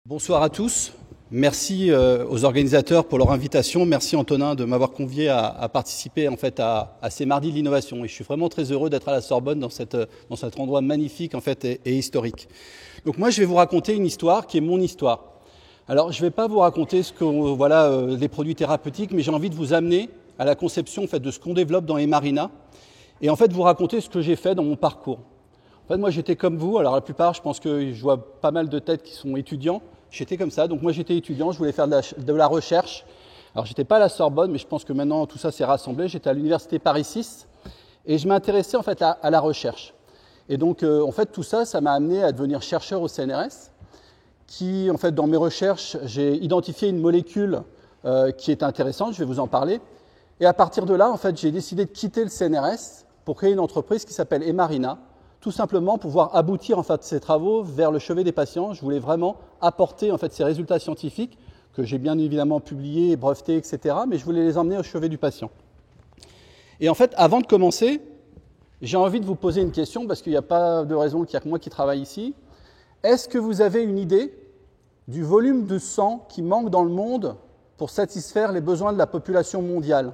Bonsoir à tous. Merci aux organisateurs pour leur invitation. Merci Antonin de m'avoir convié à participer en fait à ces mardis de l'innovation. Et je suis vraiment très heureux d'être à la Sorbonne dans cet endroit magnifique en fait et historique. Donc moi je vais vous raconter une histoire qui est mon histoire. Alors je ne vais pas vous raconter des produits thérapeutiques, mais j'ai envie de vous amener à la conception en fait de ce qu'on développe dans Emarina et en fait vous raconter ce que j'ai fait dans mon parcours. En fait moi j'étais comme vous. Alors la plupart, je pense que je vois pas mal de têtes qui sont étudiants. J'étais comme ça, donc moi j'étais étudiant, je voulais faire de la recherche. Alors j'étais pas à la Sorbonne, mais je pense que maintenant tout ça s'est rassemblé. J'étais à l'université Paris 6 et je m'intéressais en fait à la recherche. Et donc en fait tout ça, ça m'a amené à devenir chercheur au CNRS, qui en fait dans mes recherches, j'ai identifié une molécule qui est intéressante, je vais vous en parler. Et à partir de là, en fait, j'ai décidé de quitter le CNRS pour créer une entreprise qui s'appelle Emarina. Tout simplement pour pouvoir aboutir en fait ces travaux vers le chevet des patients. Je voulais vraiment apporter en fait ces résultats scientifiques que j'ai bien évidemment publiés, brevetés, etc. Mais je voulais les emmener au chevet du patient. Et en fait, avant de commencer, j'ai envie de vous poser une question parce qu'il n'y a pas de raison qu'il n'y a que moi qui travaille ici. Est-ce que vous avez une idée du volume de sang qui manque dans le monde pour satisfaire les besoins de la population mondiale?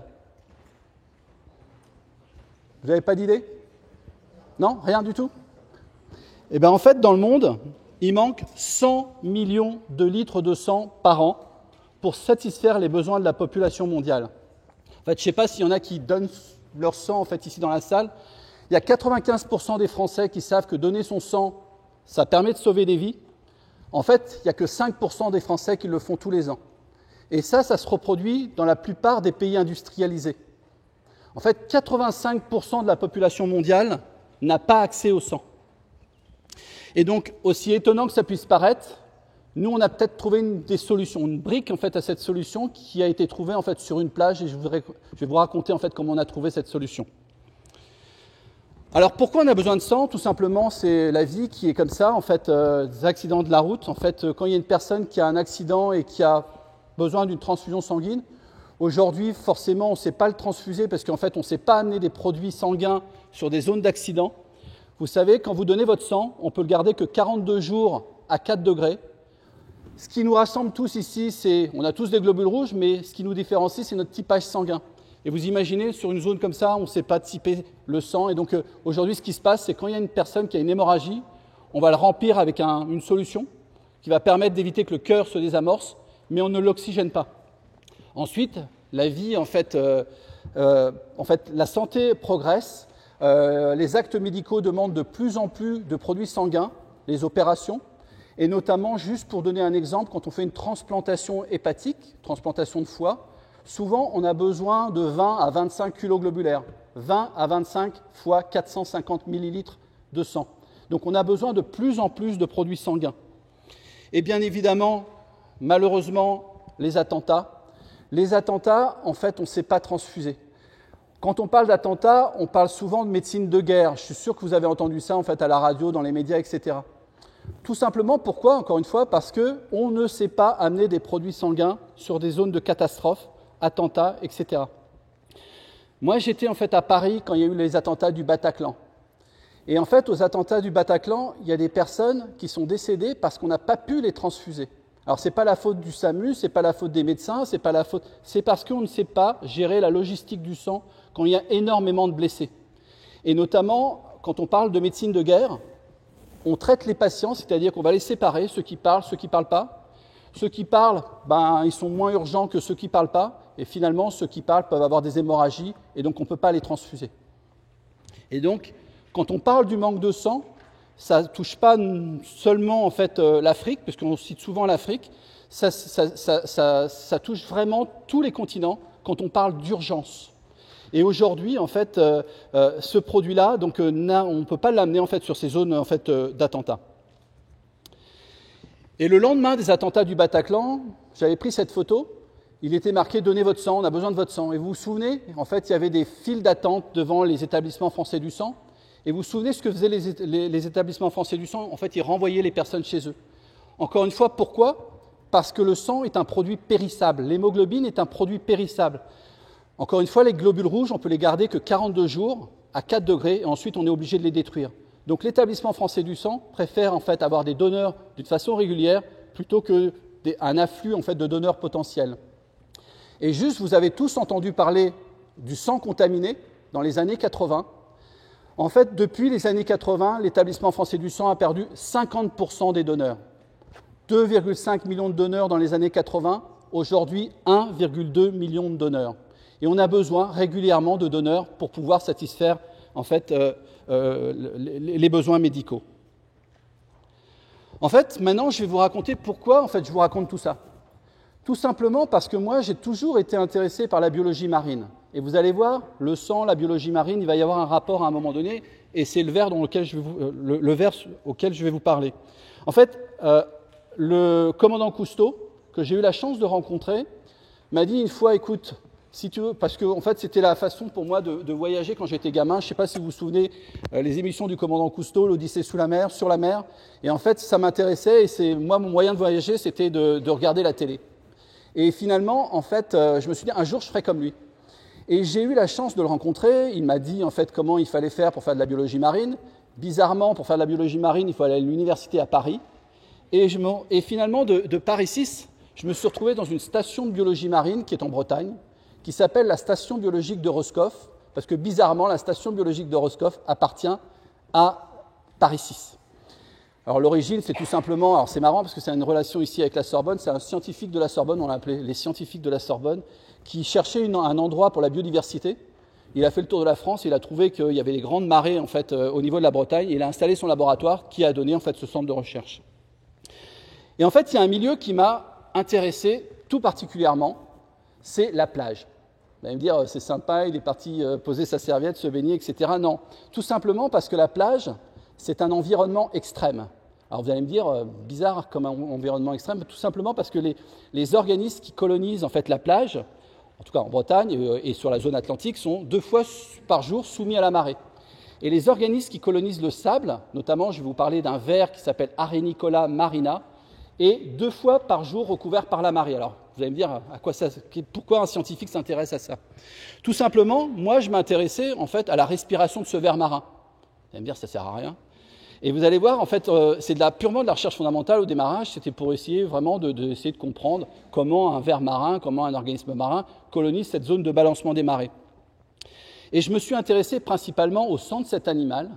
Vous n'avez pas d'idée ? Non, rien du tout. Eh bien, en fait, dans le monde, il manque 100 millions de litres de sang par an pour satisfaire les besoins de la population mondiale. En fait, je ne sais pas s'il y en a qui donnent leur sang en fait, ici dans la salle. Il y a 95% des Français qui savent que donner son sang, ça permet de sauver des vies. En fait, il n'y a que 5% des Français qui le font tous les ans. Et ça se reproduit dans la plupart des pays industrialisés. En fait, 85% de la population mondiale n'a pas accès au sang. Et donc, aussi étonnant que ça puisse paraître, nous, on a peut-être trouvé des solutions, une brique en fait à cette solution qui a été trouvée en fait sur une plage et je vais vous raconter en fait comment on a trouvé cette solution. Alors, pourquoi on a besoin de sang? Tout simplement, c'est la vie qui est comme ça, en fait, des accidents de la route. En fait, quand il y a une personne qui a un accident et qui a besoin d'une transfusion sanguine, aujourd'hui, forcément, on ne sait pas le transfuser parce qu'en fait, on ne sait pas amener des produits sanguins sur des zones d'accident. Vous savez, quand vous donnez votre sang, on peut le garder que 42 jours à 4 degrés. Ce qui nous rassemble tous ici, c'est, on a tous des globules rouges, mais ce qui nous différencie, c'est notre typage sanguin. Et vous imaginez, sur une zone comme ça, on ne sait pas typer le sang. Et donc aujourd'hui, ce qui se passe, c'est quand il y a une personne qui a une hémorragie, on va le remplir avec une solution qui va permettre d'éviter que le cœur se désamorce, mais on ne l'oxygène pas. Ensuite, la vie, en fait, la santé progresse. Les actes médicaux demandent de plus en plus de produits sanguins, les opérations, et notamment, juste pour donner un exemple, quand on fait une transplantation hépatique, transplantation de foie, souvent on a besoin de 20 à 25 kg globulaires, 20 à 25 fois 450 millilitres de sang. Donc on a besoin de plus en plus de produits sanguins. Et bien évidemment, malheureusement, les attentats, en fait, on ne sait pas transfuser. Quand on parle d'attentats, on parle souvent de médecine de guerre. Je suis sûr que vous avez entendu ça en fait, à la radio, dans les médias, etc. Tout simplement, pourquoi? Encore une fois, parce qu'on ne sait pas amener des produits sanguins sur des zones de catastrophe, attentats, etc. Moi, j'étais en fait à Paris quand il y a eu les attentats du Bataclan. Et en fait, aux attentats du Bataclan, il y a des personnes qui sont décédées parce qu'on n'a pas pu les transfuser. Alors, ce n'est pas la faute du SAMU, ce n'est pas la faute des médecins, c'est parce qu'on ne sait pas gérer la logistique du sang quand il y a énormément de blessés. Et notamment, quand on parle de médecine de guerre, on traite les patients, c'est-à-dire qu'on va les séparer, ceux qui parlent pas. Ceux qui parlent, ils sont moins urgents que ceux qui ne parlent pas. Et finalement, ceux qui parlent peuvent avoir des hémorragies et donc on ne peut pas les transfuser. Et donc, quand on parle du manque de sang, ça ne touche pas seulement en fait, l'Afrique, puisqu'on cite souvent l'Afrique, ça touche vraiment tous les continents quand on parle d'urgence. Et aujourd'hui, en fait, ce produit-là, donc, on ne peut pas l'amener en fait, sur ces zones en fait, d'attentats. Et le lendemain des attentats du Bataclan, j'avais pris cette photo, il était marqué « Donnez votre sang, on a besoin de votre sang ». Et vous vous souvenez, en fait, il y avait des files d'attente devant les établissements français du sang. Et vous vous souvenez ce que faisaient les établissements français du sang? En fait, ils renvoyaient les personnes chez eux. Encore une fois, pourquoi? Parce que le sang est un produit périssable. L'hémoglobine est un produit périssable. Encore une fois, les globules rouges, on peut les garder que 42 jours à 4 degrés et ensuite on est obligé de les détruire. Donc l'établissement français du sang préfère en fait avoir des donneurs d'une façon régulière plutôt qu'un afflux en fait, de donneurs potentiels. Et juste, vous avez tous entendu parler du sang contaminé dans les années 80. En fait, depuis les années 80, l'établissement français du sang a perdu 50% des donneurs. 2,5 millions de donneurs dans les années 80, aujourd'hui 1,2 million de donneurs. Et on a besoin régulièrement de donneurs pour pouvoir satisfaire en fait, les besoins médicaux. En fait, maintenant, je vais vous raconter pourquoi en fait, je vous raconte tout ça. Tout simplement parce que moi, j'ai toujours été intéressé par la biologie marine. Et vous allez voir, le sang, la biologie marine, il va y avoir un rapport à un moment donné, et c'est le vers auquel je vais vous parler. En fait, le commandant Cousteau, que j'ai eu la chance de rencontrer, m'a dit une fois, écoute, si tu veux, parce que en fait, c'était la façon pour moi de voyager quand j'étais gamin. Je ne sais pas si vous vous souvenez, les émissions du commandant Cousteau, l'Odyssée sous la mer, sur la mer. Et en fait, ça m'intéressait, et moi, mon moyen de voyager, c'était de regarder la télé. Et finalement, en fait, je me suis dit, un jour, je ferai comme lui. Et j'ai eu la chance de le rencontrer. Il m'a dit, en fait, comment il fallait faire pour faire de la biologie marine. Bizarrement, pour faire de la biologie marine, il faut aller à l'université à Paris. Et finalement, de Paris 6, je me suis retrouvé dans une station de biologie marine qui est en Bretagne, qui s'appelle la station biologique de Roscoff, parce que bizarrement, la station biologique de Roscoff appartient à Paris 6. Alors l'origine, c'est tout simplement, alors c'est marrant parce que c'est une relation ici avec la Sorbonne, c'est un scientifique de la Sorbonne, on l'a appelé les scientifiques de la Sorbonne, qui cherchait un endroit pour la biodiversité. Il a fait le tour de la France, il a trouvé qu'il y avait des grandes marées en fait, au niveau de la Bretagne, et il a installé son laboratoire qui a donné en fait, ce centre de recherche. Et en fait, il y a un milieu qui m'a intéressé tout particulièrement, c'est la plage. Vous allez me dire, c'est sympa, il est parti poser sa serviette, se baigner, etc. Non, tout simplement parce que la plage, c'est un environnement extrême. Alors vous allez me dire, bizarre comme un environnement extrême, tout simplement parce que les organismes qui colonisent en fait la plage, en tout cas en Bretagne et sur la zone atlantique, sont 2 fois par jour soumis à la marée. Et les organismes qui colonisent le sable, notamment je vais vous parler d'un ver qui s'appelle Arenicola marina, est 2 fois par jour recouvert par la marée. Alors vous allez me dire, pourquoi un scientifique s'intéresse à ça? Tout simplement, moi je m'intéressais en fait à la respiration de ce ver marin. Vous allez me dire, ça ne sert à rien. Et vous allez voir, en fait, c'est purement de la recherche fondamentale au démarrage. C'était pour essayer vraiment d'essayer de comprendre comment un ver marin, comment un organisme marin colonise cette zone de balancement des marées. Et je me suis intéressé principalement au sang de cet animal.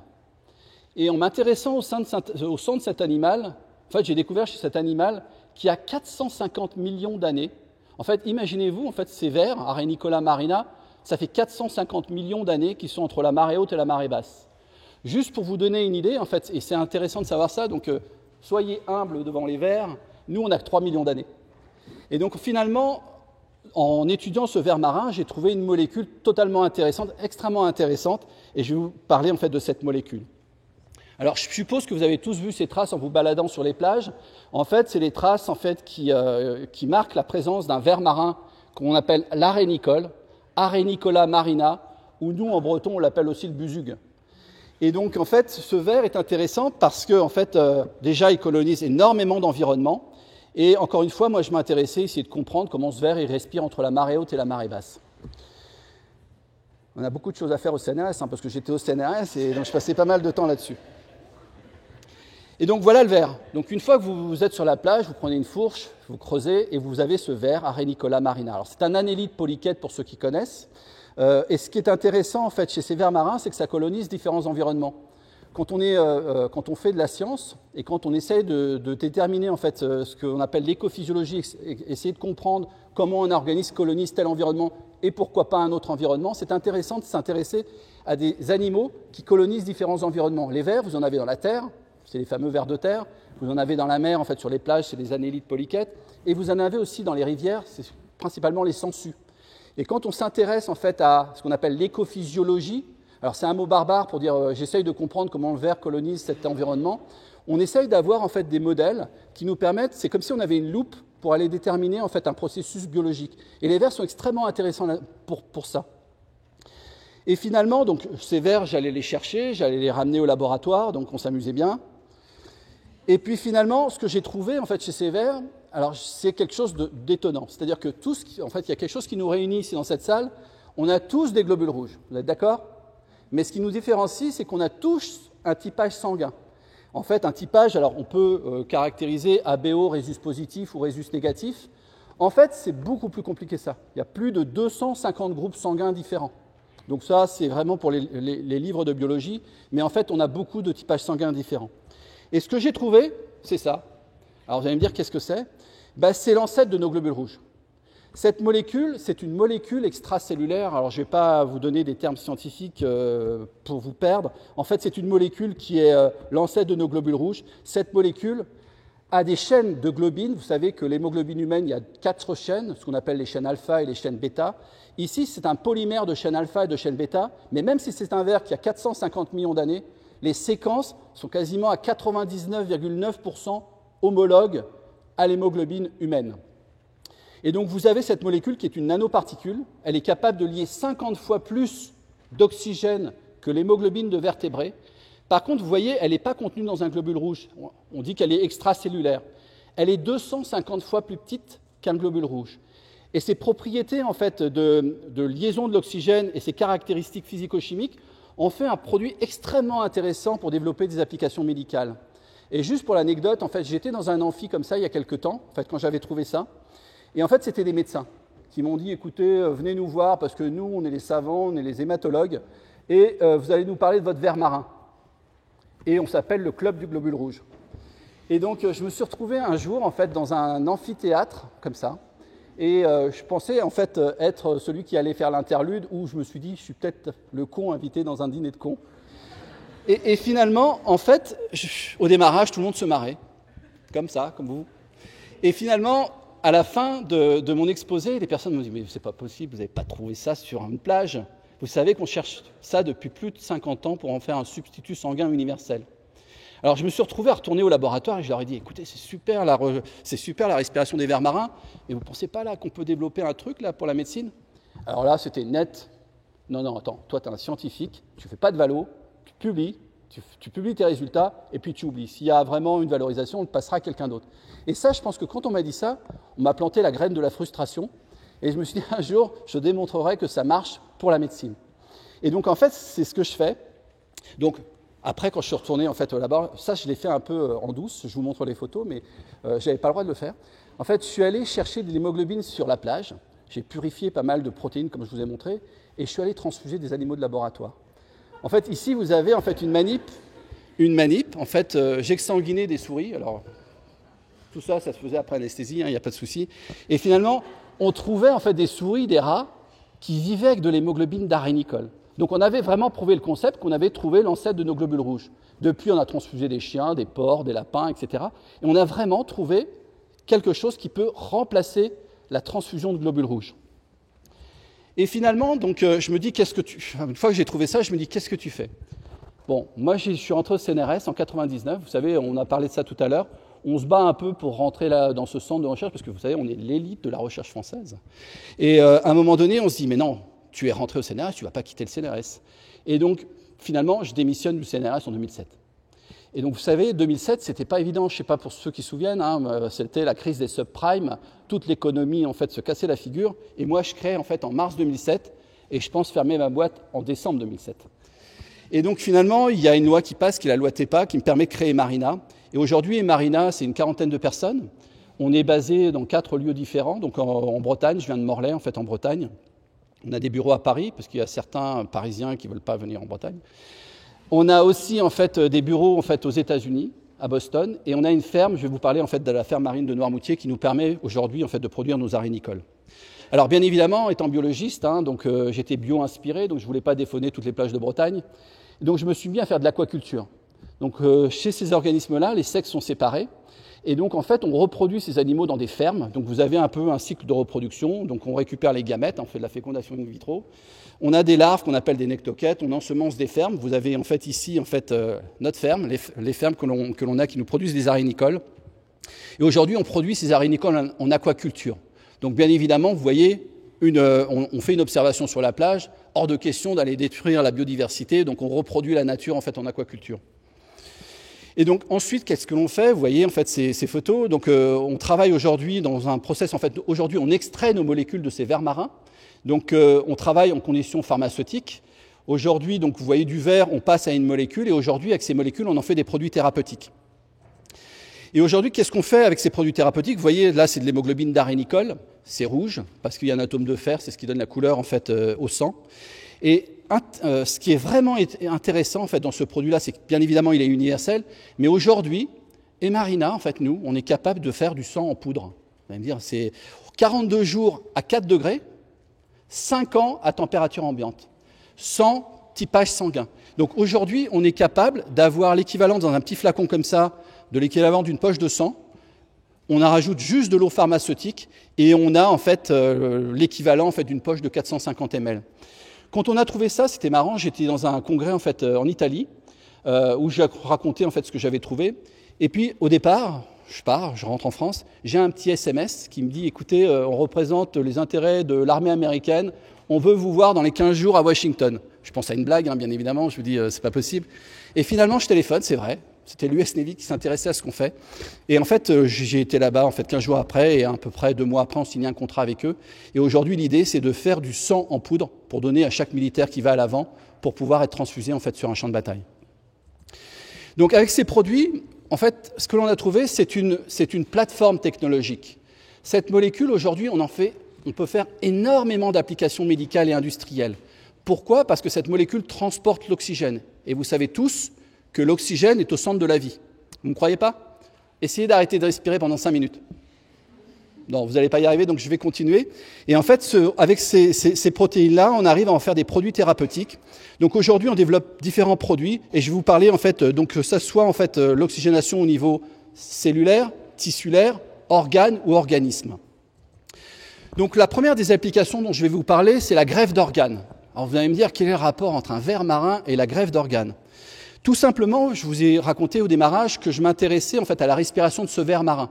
Et en m'intéressant au sang de cet animal, en fait, j'ai découvert chez cet animal qui a 450 millions d'années. En fait, imaginez-vous, en fait, ces vers, Arenicola marina, ça fait 450 millions d'années qui sont entre la marée haute et la marée basse. Juste pour vous donner une idée, en fait, et c'est intéressant de savoir ça, donc soyez humbles devant les vers, nous on a que 3 millions d'années. Et donc finalement, en étudiant ce ver marin, j'ai trouvé une molécule totalement intéressante, extrêmement intéressante, et je vais vous parler en fait de cette molécule. Alors je suppose que vous avez tous vu ces traces en vous baladant sur les plages. En fait, c'est les traces en fait, qui marquent la présence d'un ver marin qu'on appelle l'arénicole, Arenicola marina, ou nous en breton on l'appelle aussi le busugue. Et donc, en fait, ce ver est intéressant parce que, en fait, déjà, il colonise énormément d'environnements. Et encore une fois, moi, je m'intéressais, essayer de comprendre comment ce ver il respire entre la marée haute et la marée basse. On a beaucoup de choses à faire au CNRS, parce que j'étais au CNRS et donc je passais pas mal de temps là-dessus. Et donc, voilà le ver. Donc, une fois que vous êtes sur la plage, vous prenez une fourche, vous creusez et vous avez ce ver, Arenicola marina. Alors, c'est un annélide polychète pour ceux qui connaissent. Et ce qui est intéressant en fait chez ces vers marins, c'est que ça colonise différents environnements. Quand on fait de la science et quand on essaie de déterminer en fait ce qu'on appelle l'écophysiologie, essayer de comprendre comment un organisme colonise tel environnement et pourquoi pas un autre environnement, c'est intéressant de s'intéresser à des animaux qui colonisent différents environnements. Les vers, vous en avez dans la terre, c'est les fameux vers de terre. Vous en avez dans la mer, en fait sur les plages, c'est les annélides polychètes, et vous en avez aussi dans les rivières, c'est principalement les sangsues. Et quand on s'intéresse en fait à ce qu'on appelle l'écophysiologie, alors c'est un mot barbare pour dire j'essaye de comprendre comment le ver colonise cet environnement, on essaye d'avoir en fait des modèles qui nous permettent, c'est comme si on avait une loupe pour aller déterminer en fait un processus biologique. Et les vers sont extrêmement intéressants pour ça. Et finalement, donc ces vers, j'allais les chercher, j'allais les ramener au laboratoire, donc on s'amusait bien. Et puis finalement, ce que j'ai trouvé en fait chez ces vers, alors c'est quelque chose d'étonnant. C'est-à-dire que en fait, il y a quelque chose qui nous réunit ici dans cette salle. On a tous des globules rouges. Vous êtes d'accord? Mais ce qui nous différencie, c'est qu'on a tous un typage sanguin. En fait, un typage, alors on peut caractériser ABO, résus positif ou résus négatif. En fait, c'est beaucoup plus compliqué que ça. Il y a plus de 250 groupes sanguins différents. Donc ça, c'est vraiment pour les livres de biologie, mais en fait, on a beaucoup de typages sanguins différents. Et ce que j'ai trouvé, c'est ça. Alors vous allez me dire, qu'est-ce que c'est? C'est l'ancêtre de nos globules rouges. Cette molécule, c'est une molécule extracellulaire. Alors je ne vais pas vous donner des termes scientifiques pour vous perdre. En fait, c'est une molécule qui est l'ancêtre de nos globules rouges. Cette molécule a des chaînes de globines. Vous savez que l'hémoglobine humaine, il y a 4 chaînes, ce qu'on appelle les chaînes alpha et les chaînes bêta. Ici, c'est un polymère de chaîne alpha et de chaîne bêta, mais même si c'est un ver qui a 450 millions d'années, les séquences sont quasiment à 99,9% homologues à l'hémoglobine humaine. Et donc vous avez cette molécule qui est une nanoparticule, elle est capable de lier 50 fois plus d'oxygène que l'hémoglobine de vertébrés. Par contre, vous voyez, elle n'est pas contenue dans un globule rouge. On dit qu'elle est extracellulaire. Elle est 250 fois plus petite qu'un globule rouge. Et ses propriétés en fait, de liaison de l'oxygène et ses caractéristiques physico-chimiques ont fait un produit extrêmement intéressant pour développer des applications médicales. Et juste pour l'anecdote, en fait, j'étais dans un amphi comme ça il y a quelques temps, en fait, quand j'avais trouvé ça. Et en fait, c'était des médecins qui m'ont dit, écoutez, venez nous voir parce que nous, on est les savants, on est les hématologues, et vous allez nous parler de votre ver marin. Et on s'appelle le Club du globule rouge. Et donc, je me suis retrouvé un jour, en fait, dans un amphithéâtre, comme ça, et je pensais, en fait, être celui qui allait faire l'interlude, où je me suis dit, je suis peut-être le con invité dans un dîner de cons. Et finalement, en fait, au démarrage, tout le monde se marrait, comme ça, comme vous. Et finalement, à la fin de mon exposé, les personnes me disent « Mais c'est pas possible, vous n'avez pas trouvé ça sur une plage. Vous savez qu'on cherche ça depuis plus de 50 ans pour en faire un substitut sanguin universel. » Alors je me suis retrouvé à retourner au laboratoire et je leur ai dit « Écoutez, c'est super la respiration des vers marins, mais vous ne pensez pas là qu'on peut développer un truc là pour la médecine ?» Alors là, c'était net. « Non, attends, toi tu es un scientifique, tu ne fais pas de valo, tu publies tes résultats et puis tu oublies. S'il y a vraiment une valorisation, on le passera à quelqu'un d'autre. » Et ça, je pense que quand on m'a dit ça, on m'a planté la graine de la frustration. Et je me suis dit, un jour, je démontrerai que ça marche pour la médecine. Et donc, en fait, c'est ce que je fais. Donc, après, quand je suis retourné en fait, au laboratoire, ça, je l'ai fait un peu en douce. Je vous montre les photos, mais je n'avais pas le droit de le faire. En fait, je suis allé chercher de l'hémoglobine sur la plage. J'ai purifié pas mal de protéines, comme je vous ai montré. Et je suis allé transfuser des animaux de laboratoire. En fait, ici, vous avez en fait, une manip. En fait, j'exsanguinais des souris. Alors, tout ça, ça se faisait après anesthésie, il n'y a pas de souci. Et finalement, on trouvait en fait des souris, des rats, qui vivaient avec de l'hémoglobine d'arénicole. Donc on avait vraiment prouvé le concept qu'on avait trouvé l'ancêtre de nos globules rouges. Depuis, on a transfusé des chiens, des porcs, des lapins, etc. Et on a vraiment trouvé quelque chose qui peut remplacer la transfusion de globules rouges. Et finalement, donc, je me dis, une fois que j'ai trouvé ça, je me dis, qu'est-ce que tu fais? Bon, moi, je suis rentré au CNRS en 99. Vous savez, on a parlé de ça tout à l'heure. On se bat un peu pour rentrer là, dans ce centre de recherche, parce que vous savez, on est l'élite de la recherche française. Et à un moment donné, on se dit, mais non, tu es rentré au CNRS, tu ne vas pas quitter le CNRS. Et donc, finalement, je démissionne du CNRS en 2007. Et donc, vous savez, 2007, ce n'était pas évident, je ne sais pas pour ceux qui se souviennent, c'était la crise des subprimes, toute l'économie, en fait, se cassait la figure. Et moi, je crée, en fait, en mars 2007, et je pense fermer ma boîte en décembre 2007. Et donc, finalement, il y a une loi qui passe, qui est la loi TEPA, qui me permet de créer Marina. Et aujourd'hui, Marina, c'est une quarantaine de personnes. On est basé dans 4 lieux différents. Donc en Bretagne, je viens de Morlaix, en fait, en Bretagne. On a des bureaux à Paris, parce qu'il y a certains Parisiens qui ne veulent pas venir en Bretagne. On a aussi, en fait, des bureaux, en fait, aux États-Unis, à Boston. Et on a une ferme, je vais vous parler, en fait, de la ferme marine de Noirmoutier, qui nous permet aujourd'hui, en fait, de produire nos arénicoles. Alors, bien évidemment, étant biologiste, donc j'étais bio-inspiré, donc je ne voulais pas défaunner toutes les plages de Bretagne. Donc, je me suis mis à faire de l'aquaculture. Donc, chez ces organismes-là, les sexes sont séparés. Et donc, en fait, on reproduit ces animaux dans des fermes. Donc, vous avez un peu un cycle de reproduction. Donc, on récupère les gamètes, on fait de la fécondation in vitro. On a des larves qu'on appelle des nectoquettes. On ensemence des fermes. Vous avez en fait ici notre ferme, les fermes que l'on a qui nous produisent des arénicoles. Et aujourd'hui, on produit ces arénicoles en aquaculture. Donc, bien évidemment, vous voyez, on fait une observation sur la plage. Hors de question d'aller détruire la biodiversité. Donc, on reproduit la nature en fait en aquaculture. Et donc ensuite, qu'est-ce que l'on fait? Vous voyez en fait ces photos. Donc on travaille aujourd'hui dans un process. En fait, aujourd'hui, on extrait nos molécules de ces vers marins. Donc on travaille en conditions pharmaceutiques. Aujourd'hui, donc vous voyez du verre, on passe à une molécule, et aujourd'hui, avec ces molécules, on en fait des produits thérapeutiques. Et aujourd'hui, qu'est-ce qu'on fait avec ces produits thérapeutiques? Vous voyez, là, c'est de l'hémoglobine d'arénicole, c'est rouge, parce qu'il y a un atome de fer, c'est ce qui donne la couleur, en fait, au sang. Et ce qui est vraiment intéressant, en fait, dans ce produit-là, c'est que, bien évidemment, il est universel, mais aujourd'hui, Emarina, en fait, nous, on est capable de faire du sang en poudre. Vous allez me dire, c'est 42 jours à 4 degrés, 5 ans à température ambiante, sans typage sanguin. Donc aujourd'hui, on est capable d'avoir l'équivalent dans un petit flacon comme ça, de l'équivalent d'une poche de sang. On en rajoute juste de l'eau pharmaceutique et on a en fait l'équivalent en fait, d'une poche de 450 ml. Quand on a trouvé ça, c'était marrant, j'étais dans un congrès en, fait, en Italie où j'ai raconté en fait, ce que j'avais trouvé. Et puis au départ, je rentre en France, j'ai un petit SMS qui me dit « Écoutez, on représente les intérêts de l'armée américaine, on veut vous voir dans les 15 jours à Washington. » Je pense à une blague, hein, bien évidemment, je vous dis « c'est pas possible ». Et finalement, je téléphone, c'est vrai, c'était l'US Navy qui s'intéressait à ce qu'on fait. Et en fait, j'ai été là-bas en fait, 15 jours après, et à peu près 2 mois après, on signait un contrat avec eux. Et aujourd'hui, l'idée, c'est de faire du sang en poudre pour donner à chaque militaire qui va à l'avant pour pouvoir être transfusé en fait, sur un champ de bataille. Donc avec ces produits, en fait, ce que l'on a trouvé, c'est une plateforme technologique. Cette molécule, aujourd'hui, on peut faire énormément d'applications médicales et industrielles. Pourquoi? Parce que cette molécule transporte l'oxygène. Et vous savez tous que l'oxygène est au centre de la vie. Vous ne me croyez pas? Essayez d'arrêter de respirer pendant 5 minutes. Non, vous n'allez pas y arriver, donc je vais continuer. Et en fait, avec ces protéines-là, on arrive à en faire des produits thérapeutiques. Donc aujourd'hui, on développe différents produits, et je vais vous parler en fait, donc que ça soit en fait l'oxygénation au niveau cellulaire, tissulaire, organe ou organisme. Donc la première des applications dont je vais vous parler, c'est la greffe d'organes. Alors vous allez me dire quel est le rapport entre un ver marin et la greffe d'organes. Tout simplement, je vous ai raconté au démarrage que je m'intéressais en fait à la respiration de ce ver marin.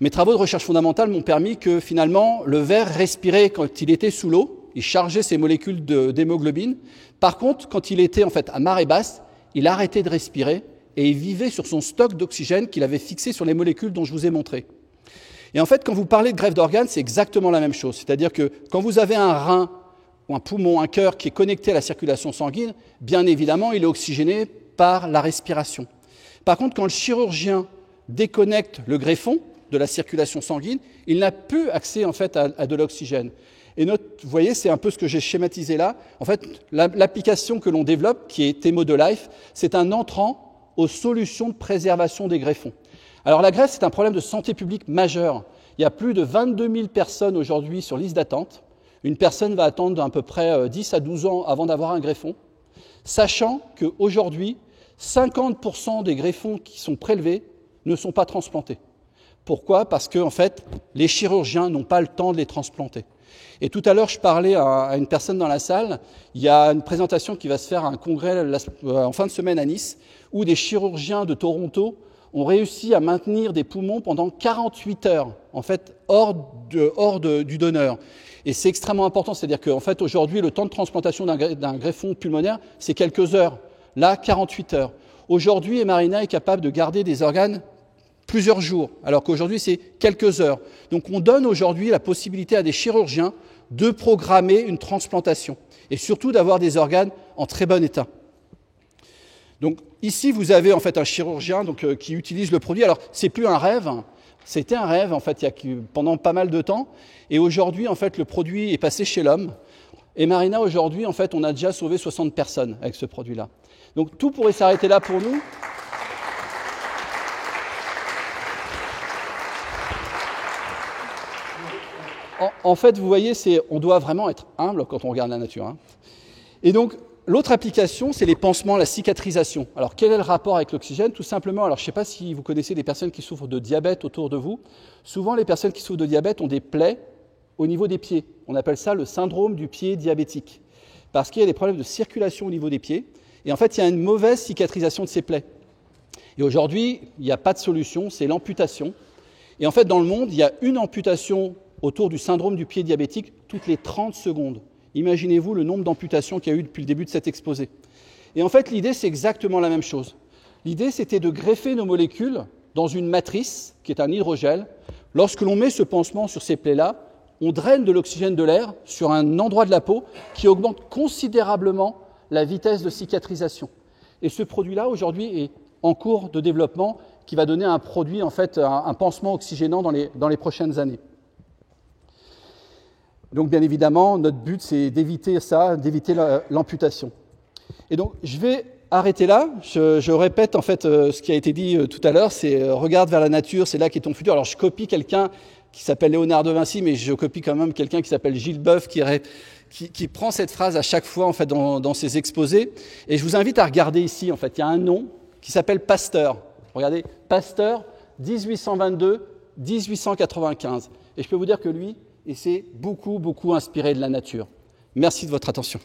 Mes travaux de recherche fondamentale m'ont permis que finalement le ver respirait quand il était sous l'eau, il chargeait ses molécules d'hémoglobine. Par contre, quand il était en fait à marée basse, il arrêtait de respirer et il vivait sur son stock d'oxygène qu'il avait fixé sur les molécules dont je vous ai montré. Et en fait, quand vous parlez de greffe d'organes, c'est exactement la même chose. C'est-à-dire que quand vous avez un rein ou un poumon, un cœur qui est connecté à la circulation sanguine, bien évidemment, il est oxygéné par la respiration. Par contre, quand le chirurgien déconnecte le greffon de la circulation sanguine, il n'a plus accès en fait à de l'oxygène. Et vous voyez, c'est un peu ce que j'ai schématisé là. En fait, l'application que l'on développe, qui est Hémodelife, c'est un entrant aux solutions de préservation des greffons. Alors la greffe, c'est un problème de santé publique majeur. Il y a plus de 22 000 personnes aujourd'hui sur liste d'attente. Une personne va attendre d'à peu près 10 à 12 ans avant d'avoir un greffon, sachant qu'aujourd'hui, 50% des greffons qui sont prélevés ne sont pas transplantés. Pourquoi? Parce que en fait, les chirurgiens n'ont pas le temps de les transplanter. Et tout à l'heure, je parlais à une personne dans la salle, il y a une présentation qui va se faire à un congrès en fin de semaine à Nice, où des chirurgiens de Toronto ont réussi à maintenir des poumons pendant 48 heures, en fait, hors du donneur. Et c'est extrêmement important, c'est-à-dire qu'en fait, aujourd'hui, le temps de transplantation d'un greffon pulmonaire, c'est quelques heures. Là, 48 heures. Aujourd'hui, Emarina est capable de garder des organes plusieurs jours, alors qu'aujourd'hui, c'est quelques heures. Donc, on donne aujourd'hui la possibilité à des chirurgiens de programmer une transplantation et surtout d'avoir des organes en très bon état. Donc, ici, vous avez en fait un chirurgien qui utilise le produit. Alors, c'est plus un rêve. C'était un rêve, en fait, pendant pas mal de temps. Et aujourd'hui, en fait, le produit est passé chez l'homme. Emarina, aujourd'hui, en fait, on a déjà sauvé 60 personnes avec ce produit-là. Donc, tout pourrait s'arrêter là pour nous. En fait, vous voyez, on doit vraiment être humble quand on regarde la nature. Hein. Et donc, l'autre application, c'est les pansements, la cicatrisation. Alors, quel est le rapport avec l'oxygène? Tout simplement, alors je ne sais pas si vous connaissez des personnes qui souffrent de diabète autour de vous. Souvent, les personnes qui souffrent de diabète ont des plaies au niveau des pieds. On appelle ça le syndrome du pied diabétique. Parce qu'il y a des problèmes de circulation au niveau des pieds. Et en fait, il y a une mauvaise cicatrisation de ces plaies. Et aujourd'hui, il n'y a pas de solution, c'est l'amputation. Et en fait, dans le monde, il y a une amputation autour du syndrome du pied diabétique toutes les 30 secondes. Imaginez-vous le nombre d'amputations qu'il y a eu depuis le début de cet exposé. Et en fait, l'idée, c'est exactement la même chose. L'idée, c'était de greffer nos molécules dans une matrice, qui est un hydrogel. Lorsque l'on met ce pansement sur ces plaies-là, on draine de l'oxygène de l'air sur un endroit de la peau qui augmente considérablement la vitesse de cicatrisation. Et ce produit-là, aujourd'hui, est en cours de développement qui va donner un produit, en fait, un pansement oxygénant dans les prochaines années. Donc, bien évidemment, notre but, c'est d'éviter ça, d'éviter l'amputation. Et donc, je vais arrêter là. Je répète, en fait, ce qui a été dit tout à l'heure, c'est regarde vers la nature, c'est là qu'est ton futur. Alors, je copie quelqu'un qui s'appelle Léonard de Vinci, mais je copie quand même quelqu'un qui s'appelle Gilles Boeuf, qui prend cette phrase à chaque fois, en fait, dans ses exposés. Et je vous invite à regarder ici, en fait, il y a un nom qui s'appelle Pasteur. Regardez, Pasteur, 1822-1895. Et je peux vous dire que lui, il s'est beaucoup inspiré de la nature. Merci de votre attention.